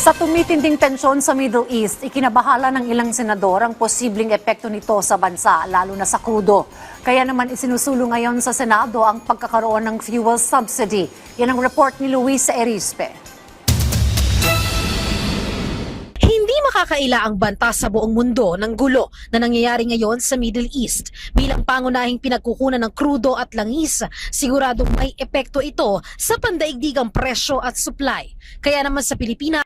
Sa tumitinding tensyon sa Middle East, ikinabahala ng ilang senador ang posibleng epekto nito sa bansa, lalo na sa krudo. Kaya naman isinusulong ngayon sa Senado ang pagkakaroon ng fuel subsidy. Yan ang report ni Luis Erispe. Hindi makakaila ang banta sa buong mundo ng gulo na nangyayari ngayon sa Middle East. Bilang pangunahing pinagkukunan ng krudo at langis, siguradong may epekto ito sa pandaigdigang presyo at supply. Kaya naman sa Pilipinas,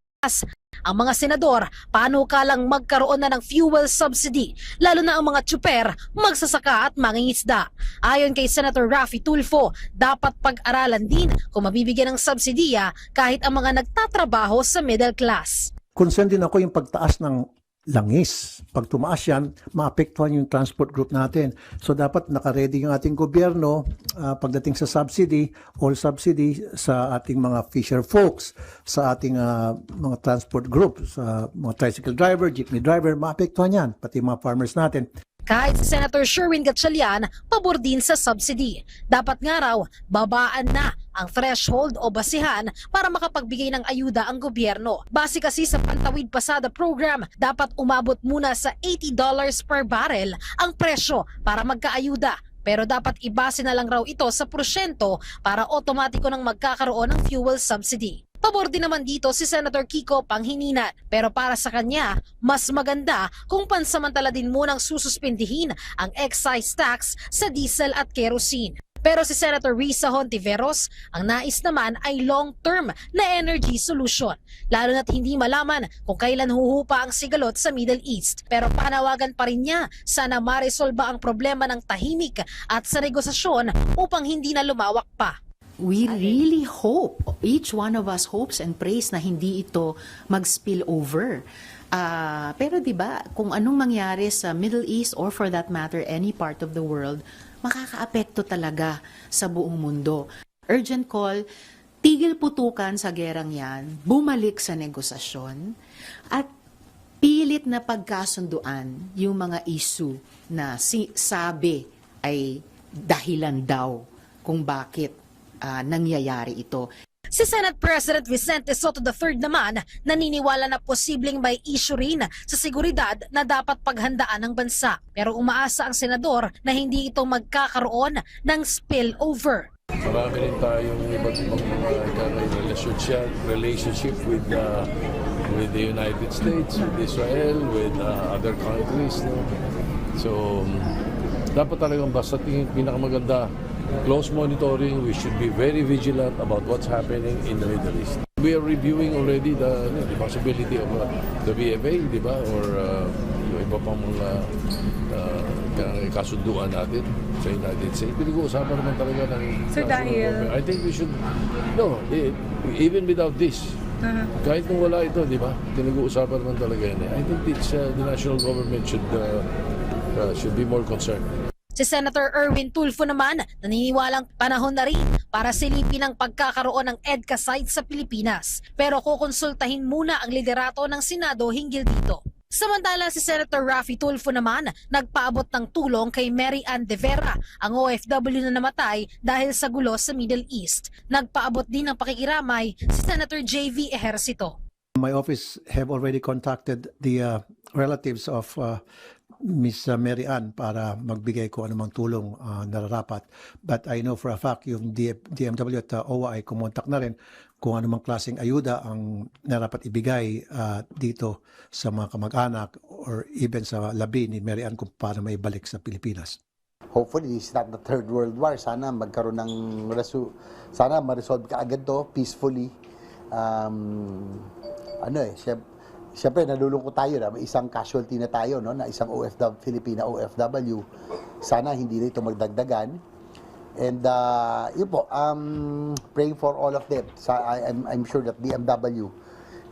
ang mga senador panukalang magkaroon na ng fuel subsidy, lalo na ang mga tsuper, magsasaka at mangingisda. Ayon kay Senator Raffy Tulfo, dapat pag-aralan din kung mabibigyan ng subsidiya kahit ang mga nagtatrabaho sa middle class. Concerned din ako yung pagtaas ng langis. Pag tumaas yan, maapektuhan yung transport group natin. So dapat nakaredy yung ating gobyerno pagdating sa subsidy, all subsidy sa ating mga fisher folks, sa ating mga transport group, sa mga tricycle driver, jeepney driver, maapektuhan yan, pati mga farmers natin. Kahit si Senator Sherwin Gatchalian, pabor din sa subsidy. Dapat nga raw, babaan na ang threshold o basihan para makapagbigay ng ayuda ang gobyerno. Base kasi sa Pantawid Pasada program, dapat umabot muna sa $80 per barrel ang presyo para magkaayuda. Pero dapat ibase na lang raw ito sa porsyento para otomatiko nang magkakaroon ng fuel subsidy. Pabor din naman dito si Senator Kiko Pangilinan, pero para sa kanya, mas maganda kung pansamantala din munang sususpindihin ang excise tax sa diesel at kerosene. Pero si Senator Risa Hontiveros, ang nais naman ay long-term na energy solution, lalo na't hindi malaman kung kailan huhupa ang sigalot sa Middle East. Pero panawagan pa rin niya, sana maresolba ang problema ng tahimik at sa negosasyon upang hindi na lumawak pa. We really hope, each one of us hopes and prays na hindi ito mag-spill over. Pero 'di ba, kung anong mangyari sa Middle East or for that matter any part of the world, makakaapekto talaga sa buong mundo. Urgent call, tigil putukan sa gerang 'yan, bumalik sa negosasyon at pilit na pagkasunduan yung mga issue na sabi ay dahilan daw kung bakit nangyayari ito. Si Senate President Vicente Sotto III naman naniniwala na posibleng may issue rin sa seguridad na dapat paghandaan ng bansa. Pero umaasa ang senador na hindi ito magkakaroon ng spillover. Marami rin tayong iba't ibang relationship with the United States, with Israel, with other countries. No? So, dapat talagang basta tingin pinakamaganda, close monitoring. We should be very vigilant about what's happening in the Middle East. We are reviewing already the possibility of the BFA, di ba? Or yung iba pang mga kasunduan natin sa United States. Pinag-uusapan naman talaga ng I think we should, even without this, kahit kung wala ito, di ba? Pinag-uusapan naman talaga yan. I think the national government should be more concerned. Si Senator Erwin Tulfo naman naniniwalang panahon na rin para silipin ang pagkakaroon ng EDCA site sa Pilipinas. Pero kukonsultahin muna ang liderato ng Senado hinggil dito. Samantala si Senator Raffy Tulfo naman nagpaabot ng tulong kay Mary Ann De Vera, ang OFW na namatay dahil sa gulo sa Middle East. Nagpaabot din ng pakikiramay si Senator JV Ejercito. My office have already contacted the relatives of Miss Mary Ann para magbigay ko anumang tulong nararapat. But I know for a fact yung DMW at OWA ay kumontak na rin kung anumang klaseng ayuda ang narapat ibigay dito sa mga kamag-anak or even sa labi ni Mary Ann kung paano may balik sa Pilipinas. Hopefully, it's not the Third World War. Sana magkaroon ng sana ma-resolve kaagad to peacefully. Siyempre, nalulungkot tayo na may isang casualty na tayo, no, na isang Filipina OFW. Sana hindi na ito magdagdagan. And yun po, praying for all of them. I'm sure that DMW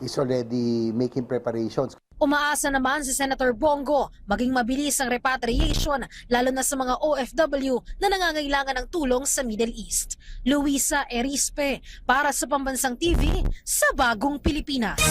is already making preparations. Umaasa naman si Senator Bongo maging mabilis ang repatriation lalo na sa mga OFW na nangangailangan ng tulong sa Middle East. Luisa Erispe para sa Pambansang TV sa Bagong Pilipinas.